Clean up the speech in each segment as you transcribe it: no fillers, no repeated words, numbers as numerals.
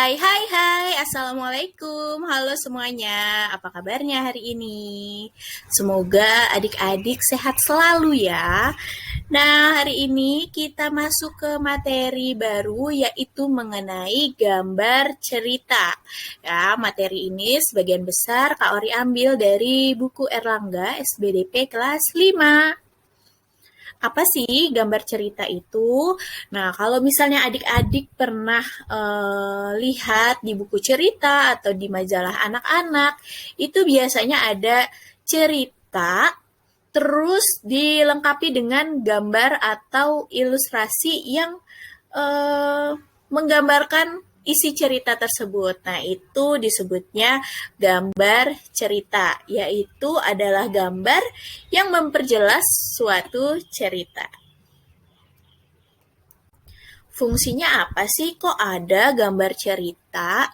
Hai, Assalamualaikum. Halo semuanya, apa kabarnya hari ini? Semoga adik-adik sehat selalu ya. Nah, hari ini kita masuk ke materi baru yaitu mengenai gambar cerita. Ya, materi ini sebagian besar Kak Ori ambil dari buku Erlangga SBDP kelas 5. Apa sih gambar cerita itu? Nah, kalau misalnya adik-adik pernah lihat di buku cerita atau di majalah anak-anak, itu biasanya ada cerita terus dilengkapi dengan gambar atau ilustrasi yang menggambarkan isi cerita tersebut. Nah, itu disebutnya gambar cerita, yaitu adalah gambar yang memperjelas suatu cerita. Fungsinya apa sih kok ada gambar cerita?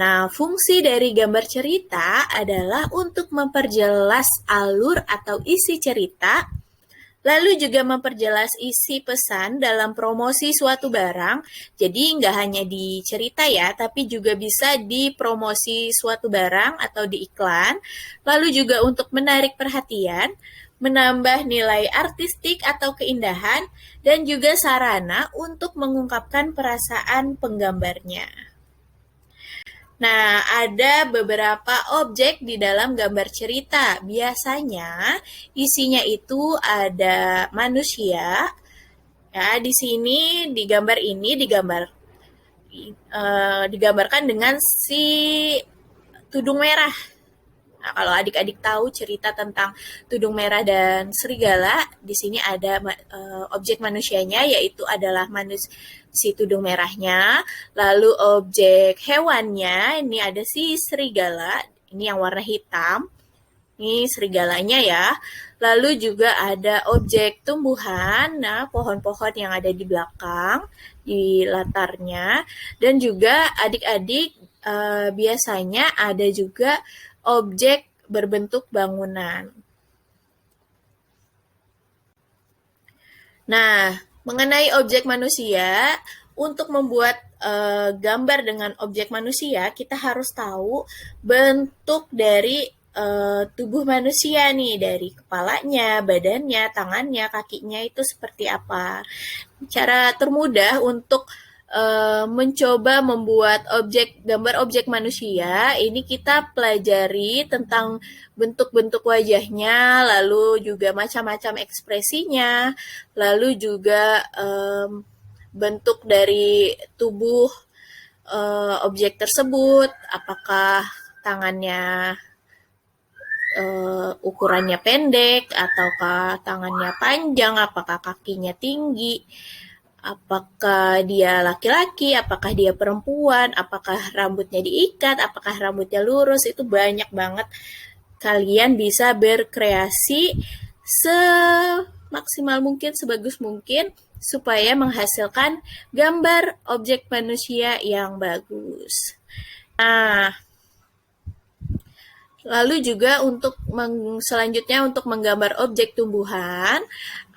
Nah, fungsi dari gambar cerita adalah untuk memperjelas alur atau isi cerita, lalu juga memperjelas isi pesan dalam promosi suatu barang. Jadi nggak hanya di cerita ya, tapi juga bisa di promosi suatu barang atau di iklan. Lalu juga untuk menarik perhatian, menambah nilai artistik atau keindahan, dan juga sarana untuk mengungkapkan perasaan penggambarnya. Nah, ada beberapa objek di dalam gambar cerita. Biasanya isinya itu ada manusia. Ya, di sini di gambar ini digambarkan dengan si tudung merah. Nah, kalau adik-adik tahu cerita tentang tudung merah dan serigala, di sini ada objek manusianya, yaitu adalah si tudung merahnya. Lalu objek hewannya, ini ada si serigala, ini yang warna hitam. Ini serigalanya ya. Lalu juga ada objek tumbuhan, nah pohon-pohon yang ada di belakang, di latarnya. Dan juga adik-adik biasanya ada juga objek berbentuk bangunan. Nah, mengenai objek manusia, untuk membuat gambar dengan objek manusia, kita harus tahu bentuk dari tubuh manusia nih, dari kepalanya, badannya, tangannya, kakinya itu seperti apa. Cara termudah untuk mencoba membuat gambar objek manusia, ini kita pelajari tentang bentuk-bentuk wajahnya, lalu juga macam-macam ekspresinya, lalu juga bentuk dari tubuh objek tersebut, apakah tangannya ukurannya pendek, ataukah tangannya panjang, apakah kakinya tinggi, apakah dia laki-laki, apakah dia perempuan, apakah rambutnya diikat, apakah rambutnya lurus, itu banyak banget. Kalian bisa berkreasi semaksimal mungkin, sebagus mungkin, supaya menghasilkan gambar objek manusia yang bagus. Nah, lalu juga untuk selanjutnya untuk menggambar objek tumbuhan,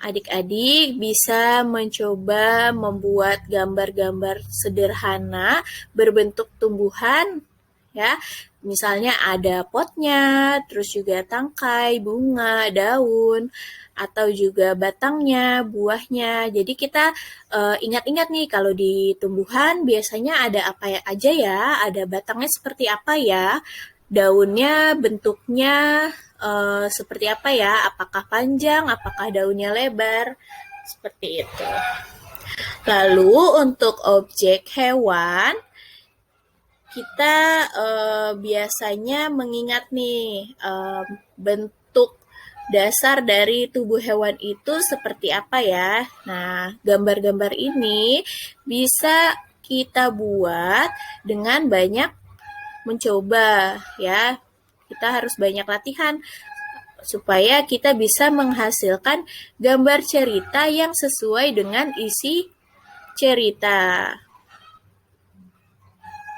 adik-adik bisa mencoba membuat gambar-gambar sederhana berbentuk tumbuhan ya. Misalnya ada potnya, terus juga tangkai, bunga, daun, atau juga batangnya, buahnya. Jadi kita ingat-ingat nih, kalau di tumbuhan biasanya ada apa aja ya, ada batangnya seperti apa ya, daunnya bentuknya seperti apa ya, apakah panjang, apakah daunnya lebar, seperti itu. Lalu untuk objek hewan, kita biasanya mengingat nih bentuk dasar dari tubuh hewan itu seperti apa ya. Nah, gambar-gambar ini bisa kita buat dengan banyak mencoba ya. Kita harus banyak latihan supaya kita bisa menghasilkan gambar cerita yang sesuai dengan isi cerita.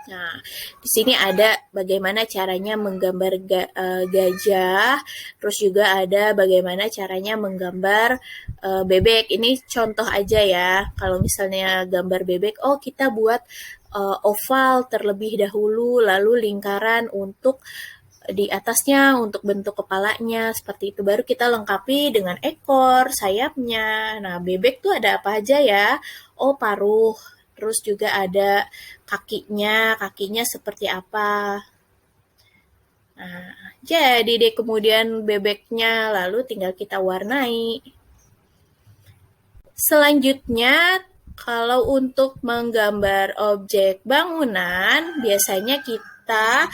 Nah, di sini ada bagaimana caranya menggambar gajah, terus juga ada bagaimana caranya menggambar bebek. Ini contoh aja ya. Kalau misalnya gambar bebek, oh kita buat oval terlebih dahulu, lalu lingkaran untuk di atasnya untuk bentuk kepalanya seperti itu. Baru kita lengkapi dengan ekor, sayapnya. Nah, bebek tuh ada apa aja ya? Oh, paruh. Terus juga ada kakinya seperti apa. Nah, jadi deh kemudian bebeknya lalu tinggal kita warnai. Selanjutnya, kalau untuk menggambar objek bangunan, biasanya kita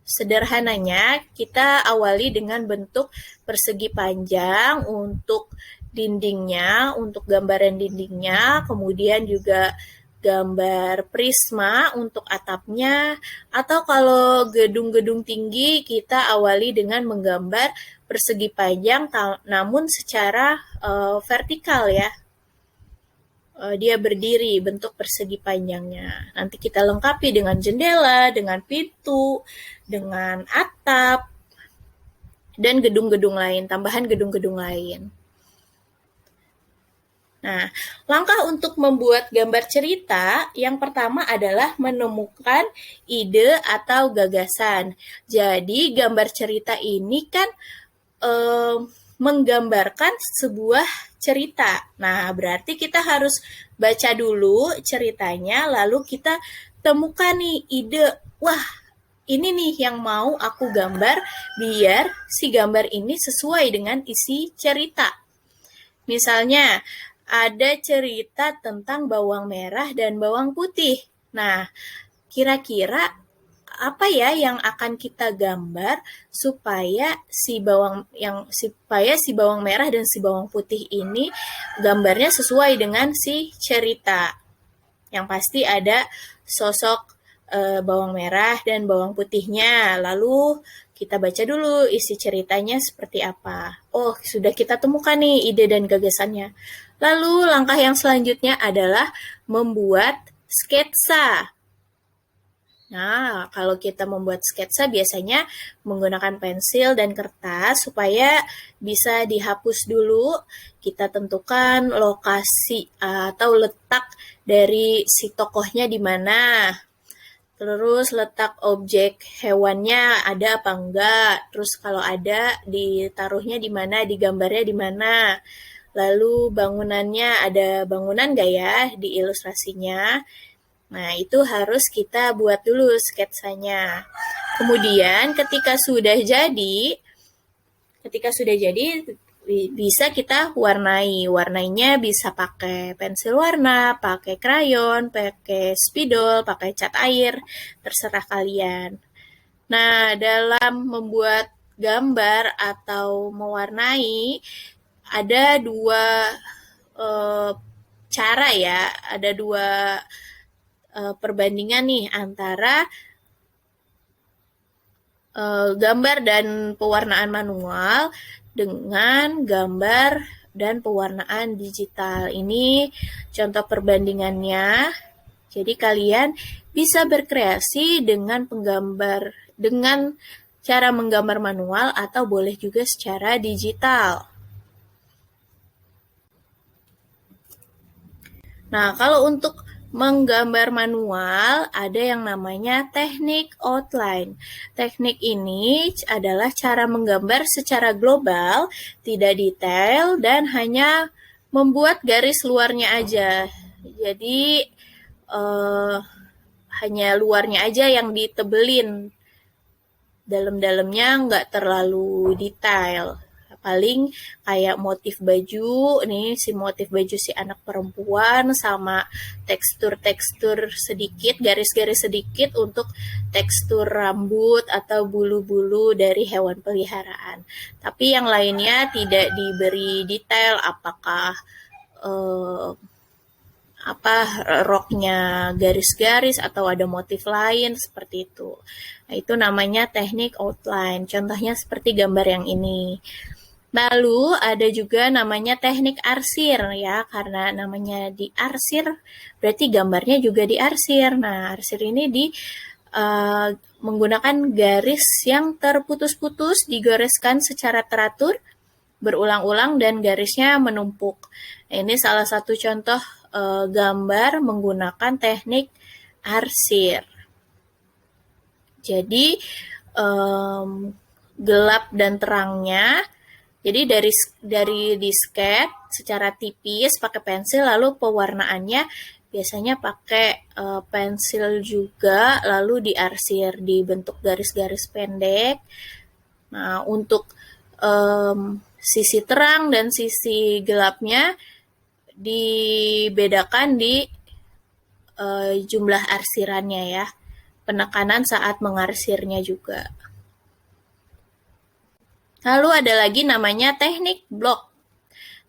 sederhananya kita awali dengan bentuk persegi panjang untuk dindingnya, untuk gambaran dindingnya, kemudian juga gambar prisma untuk atapnya, atau kalau gedung-gedung tinggi kita awali dengan menggambar persegi panjang namun secara vertikal ya. Dia berdiri bentuk persegi panjangnya. Nanti kita lengkapi dengan jendela, dengan pintu, dengan atap, dan gedung-gedung lain, tambahan gedung-gedung lain. Nah, langkah untuk membuat gambar cerita yang pertama adalah menemukan ide atau gagasan. Jadi, gambar cerita ini kan menggambarkan sebuah cerita. Nah, berarti kita harus baca dulu ceritanya, lalu kita temukan nih ide. Wah, ini nih yang mau aku gambar biar si gambar ini sesuai dengan isi cerita. Misalnya, ada cerita tentang bawang merah dan bawang putih. Nah, kira-kira apa ya yang akan kita gambar supaya si bawang merah dan si bawang putih ini gambarnya sesuai dengan si cerita. Yang pasti ada sosok bawang merah dan bawang putihnya. Lalu kita baca dulu isi ceritanya seperti apa. Oh, sudah kita temukan nih ide dan gagasannya. Lalu langkah yang selanjutnya adalah membuat sketsa. Nah, kalau kita membuat sketsa biasanya menggunakan pensil dan kertas supaya bisa dihapus dulu. Kita tentukan lokasi atau letak dari si tokohnya di mana. Terus letak objek hewannya ada apa enggak. Terus kalau ada ditaruhnya di mana, digambarnya di mana. Lalu bangunannya ada bangunan enggak ya di ilustrasinya. Nah, itu harus kita buat dulu sketsanya. Kemudian ketika sudah jadi bisa kita warnai. Warnainya bisa pakai pensil warna, pakai krayon, pakai spidol, pakai cat air, terserah kalian. Nah, dalam membuat gambar atau mewarnai ada dua cara ya, ada dua perbandingan nih antara gambar dan pewarnaan manual dengan gambar dan pewarnaan digital. Ini contoh perbandingannya. Jadi kalian bisa berkreasi dengan cara menggambar manual atau boleh juga secara digital. Nah, kalau untuk menggambar manual, ada yang namanya teknik outline. Teknik ini adalah cara menggambar secara global, tidak detail, dan hanya membuat garis luarnya aja. Jadi, hanya luarnya aja yang ditebelin. Dalam-dalamnya nggak terlalu detail. Paling kayak motif baju, nih si motif baju si anak perempuan sama tekstur-tekstur sedikit, garis-garis sedikit untuk tekstur rambut atau bulu-bulu dari hewan peliharaan. Tapi yang lainnya tidak diberi detail apakah roknya garis-garis atau ada motif lain seperti itu. Nah, itu namanya teknik outline. Contohnya seperti gambar yang ini. Lalu ada juga namanya teknik arsir ya, karena namanya diarsir berarti gambarnya juga diarsir. Nah, arsir ini eh, menggunakan garis yang terputus-putus, digoreskan secara teratur, berulang-ulang dan garisnya menumpuk. Nah, ini salah satu contoh gambar menggunakan teknik arsir. Jadi gelap dan terangnya. Jadi dari disket secara tipis pakai pensil, lalu pewarnaannya biasanya pakai pensil juga, lalu diarsir dibentuk garis-garis pendek. Nah, untuk sisi terang dan sisi gelapnya dibedakan di jumlah arsirannya ya. Penekanan saat mengarsirnya juga. Lalu ada lagi namanya teknik blok.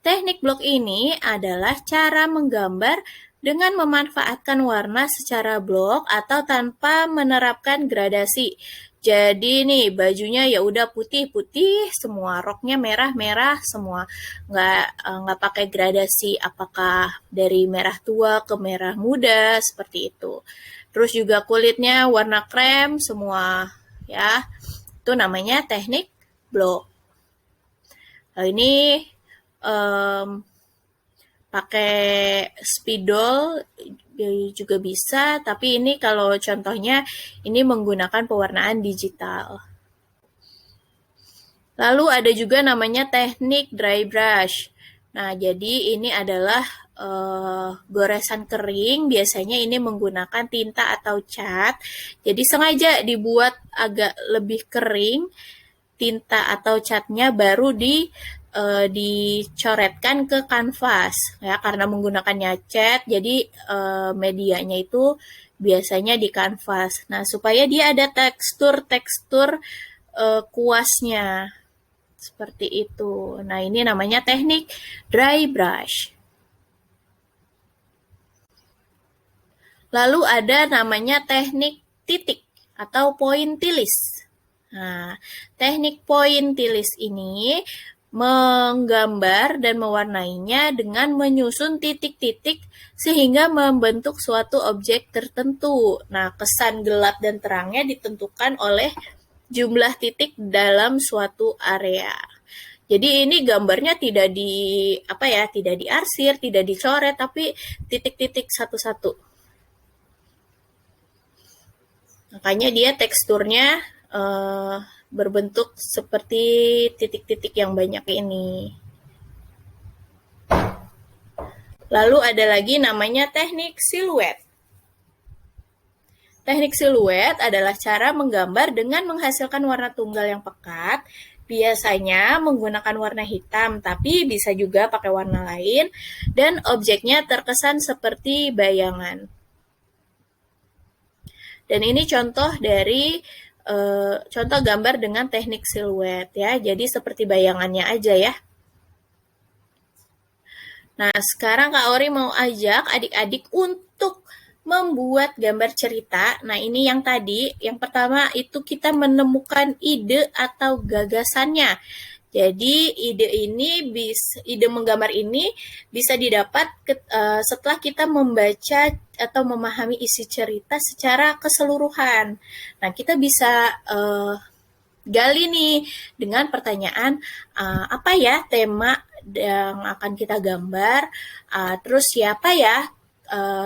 Teknik blok ini adalah cara menggambar dengan memanfaatkan warna secara blok atau tanpa menerapkan gradasi. Jadi nih bajunya ya udah putih-putih semua, roknya merah-merah semua, nggak pakai gradasi apakah dari merah tua ke merah muda seperti itu. Terus juga kulitnya warna krem semua ya, itu namanya teknik blok. Nah, ini um, pakai spidol juga bisa, tapi ini kalau contohnya ini menggunakan pewarnaan digital. Lalu ada juga namanya teknik dry brush. Nah, jadi ini adalah goresan kering, biasanya ini menggunakan tinta atau cat. Jadi sengaja dibuat agak lebih kering tinta atau catnya, baru dicoretkan ke kanvas ya, karena menggunakannya cat jadi medianya itu biasanya di kanvas. Nah, supaya dia ada tekstur kuasnya seperti itu. Nah, ini namanya teknik dry brush. Lalu ada namanya teknik titik atau pointillis. Nah, teknik pointillis ini menggambar dan mewarnainya dengan menyusun titik-titik sehingga membentuk suatu objek tertentu. Nah, kesan gelap dan terangnya ditentukan oleh jumlah titik dalam suatu area. Jadi ini gambarnya tidak diarsir, tidak dicoret, tapi titik-titik satu-satu. Makanya dia teksturnya berbentuk seperti titik-titik yang banyak ini. Lalu ada lagi namanya teknik siluet. Teknik siluet adalah cara menggambar dengan menghasilkan warna tunggal yang pekat, biasanya menggunakan warna hitam, tapi bisa juga pakai warna lain, dan objeknya terkesan seperti bayangan. Dan ini contoh dari contoh gambar dengan teknik siluet ya. Jadi seperti bayangannya aja ya. Nah, sekarang Kak Ori mau ajak adik-adik untuk membuat gambar cerita. Nah, ini yang tadi, yang pertama itu kita menemukan ide atau gagasannya. Jadi ide menggambar ini bisa didapat setelah kita membaca atau memahami isi cerita secara keseluruhan. Nah, kita bisa gali nih dengan pertanyaan apa ya tema yang akan kita gambar, terus siapa ya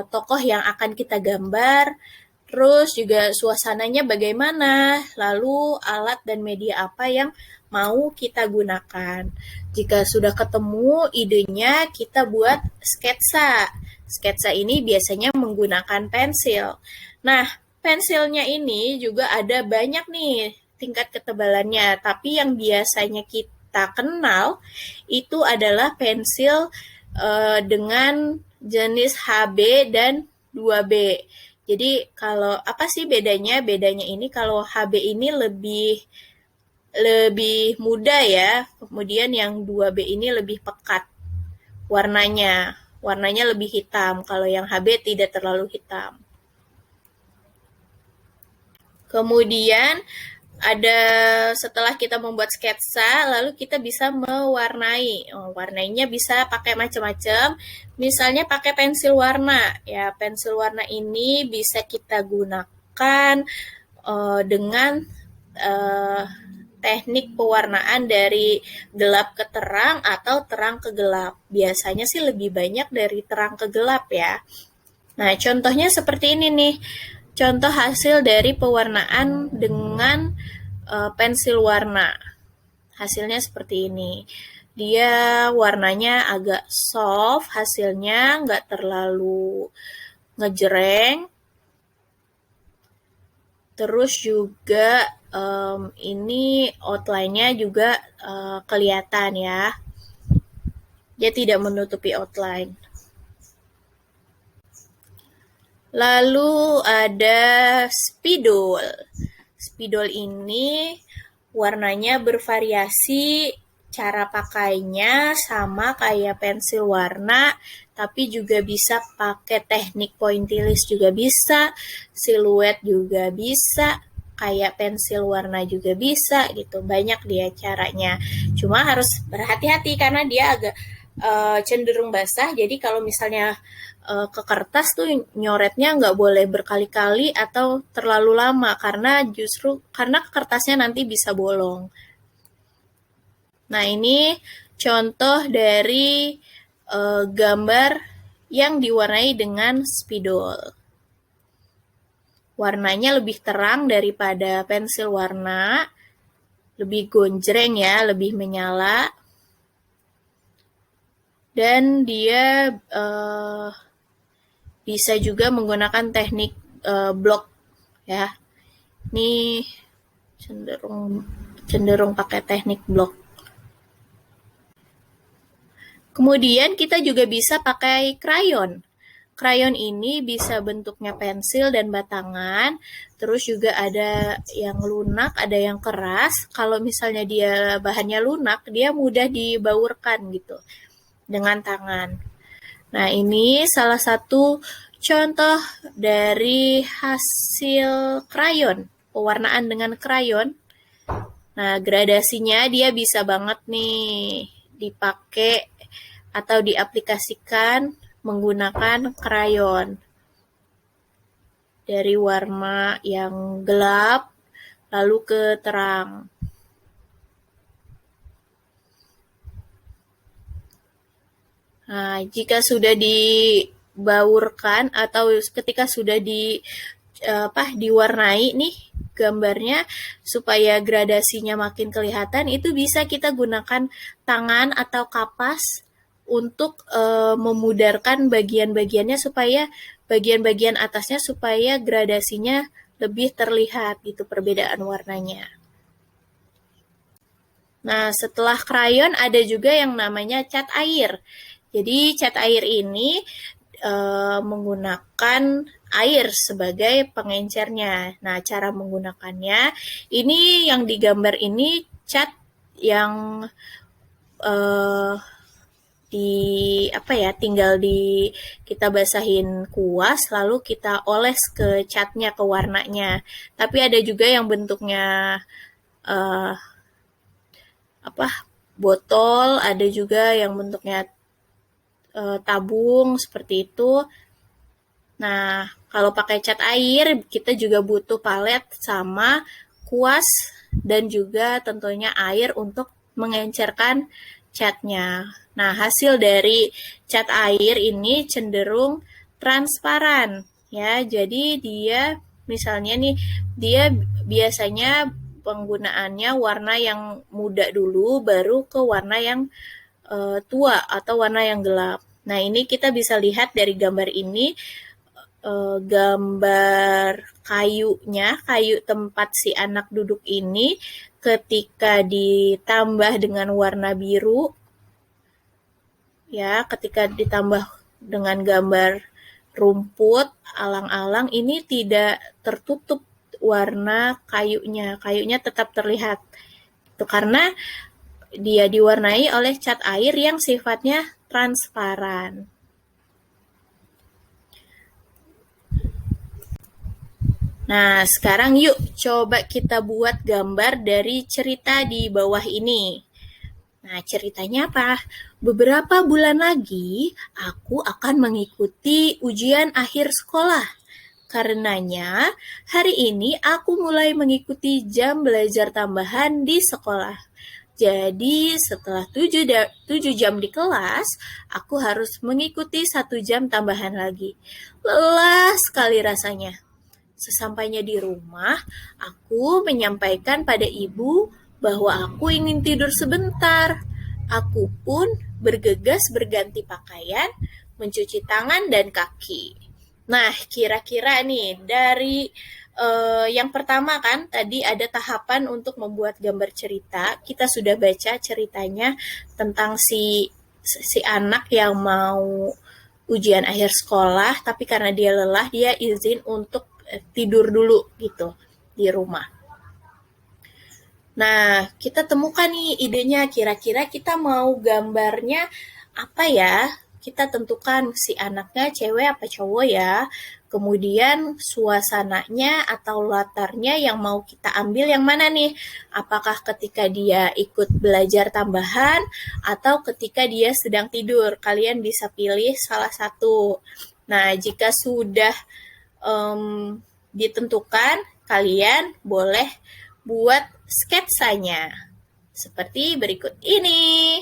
tokoh yang akan kita gambar, terus juga suasananya bagaimana, lalu alat dan media apa yang mau kita gunakan. Jika sudah ketemu idenya, kita buat sketsa. Sketsa ini biasanya menggunakan pensil. Nah, pensilnya ini juga ada banyak nih tingkat ketebalannya, tapi yang biasanya kita kenal itu adalah pensil dengan jenis HB dan 2B. Jadi kalau apa sih bedanya? Bedanya ini kalau HB ini lebih muda ya, kemudian yang 2B ini lebih pekat warnanya. Warnanya lebih hitam, kalau yang HB tidak terlalu hitam. Kemudian ada setelah kita membuat sketsa, lalu kita bisa mewarnai. Warnainya bisa pakai macam-macam. Misalnya pakai pensil warna. Ya, pensil warna ini bisa kita gunakan dengan teknik pewarnaan dari gelap ke terang atau terang ke gelap. Biasanya sih lebih banyak dari terang ke gelap ya. Nah, contohnya seperti ini nih. Contoh hasil dari pewarnaan dengan pensil warna. Hasilnya seperti ini. Dia warnanya agak soft, hasilnya nggak terlalu ngejreng. Terus juga ini outline-nya juga kelihatan ya. Dia tidak menutupi outline. Lalu ada spidol. Spidol ini warnanya bervariasi, cara pakainya sama kayak pensil warna, tapi juga bisa pakai teknik pointillist juga bisa, siluet juga bisa, kayak pensil warna juga bisa gitu. Banyak dia caranya. Cuma harus berhati-hati karena dia agak cenderung basah. Jadi kalau misalnya ke kertas tuh nyoretnya nggak boleh berkali-kali atau terlalu lama karena kertasnya nanti bisa bolong. Nah, ini contoh dari gambar yang diwarnai dengan spidol. Warnanya lebih terang daripada pensil warna, lebih gonjreng ya, lebih menyala. Dan dia bisa juga menggunakan teknik blok ya. Ini cenderung pakai teknik blok. Kemudian kita juga bisa pakai krayon. Krayon ini bisa bentuknya pensil dan batangan, terus juga ada yang lunak, ada yang keras. Kalau misalnya dia bahannya lunak, dia mudah dibaurkan gitu dengan tangan. Nah, ini salah satu contoh dari hasil krayon, pewarnaan dengan krayon. Nah, gradasinya dia bisa banget nih dipakai atau diaplikasikan menggunakan krayon. Dari warna yang gelap lalu ke terang. Nah, jika sudah dibaurkan atau ketika sudah diwarnai nih gambarnya supaya gradasinya makin kelihatan, itu bisa kita gunakan tangan atau kapas untuk memudarkan bagian-bagiannya supaya bagian-bagian atasnya supaya gradasinya lebih terlihat gitu perbedaan warnanya. Nah, setelah krayon ada juga yang namanya cat air. Jadi cat air ini menggunakan air sebagai pengencernya. Nah, cara menggunakannya ini yang digambar ini cat yang tinggal kita basahin kuas lalu kita oles ke catnya, ke warnanya. Tapi ada juga yang bentuknya botol, ada juga yang bentuknya tabung seperti itu. Nah, kalau pakai cat air kita juga butuh palet sama kuas dan juga tentunya air untuk mengencerkan catnya. Nah, hasil dari cat air ini cenderung transparan ya. Jadi dia misalnya nih dia biasanya penggunaannya warna yang muda dulu baru ke warna yang tua atau warna yang gelap. Nah, ini kita bisa lihat dari gambar ini gambar kayunya, kayu tempat si anak duduk ini ketika ditambah dengan warna biru ya, ketika ditambah dengan gambar rumput, alang-alang ini tidak tertutup warna kayunya. Kayunya tetap terlihat. Itu karena dia diwarnai oleh cat air yang sifatnya transparan. Nah, sekarang yuk coba kita buat gambar dari cerita di bawah ini. Nah, ceritanya apa? Beberapa bulan lagi, aku akan mengikuti ujian akhir sekolah. Karenanya, hari ini aku mulai mengikuti jam belajar tambahan di sekolah. Jadi, setelah 7 jam di kelas, aku harus mengikuti 1 jam tambahan lagi. Lelah sekali rasanya. Sesampainya di rumah, aku menyampaikan pada ibu bahwa aku ingin tidur sebentar. Aku pun bergegas berganti pakaian, mencuci tangan dan kaki. Nah, kira-kira nih dari yang pertama kan tadi ada tahapan untuk membuat gambar cerita. Kita sudah baca ceritanya tentang si anak yang mau ujian akhir sekolah, tapi karena dia lelah, dia izin untuk tidur dulu gitu di rumah. Nah, kita temukan nih idenya, kira-kira kita mau gambarnya apa ya? Kita tentukan si anaknya cewek apa cowok ya. Kemudian suasananya atau latarnya yang mau kita ambil yang mana nih? Apakah ketika dia ikut belajar tambahan atau ketika dia sedang tidur? Kalian bisa pilih salah satu. Nah, jika sudah ditentukan, kalian boleh buat sketsanya seperti berikut ini.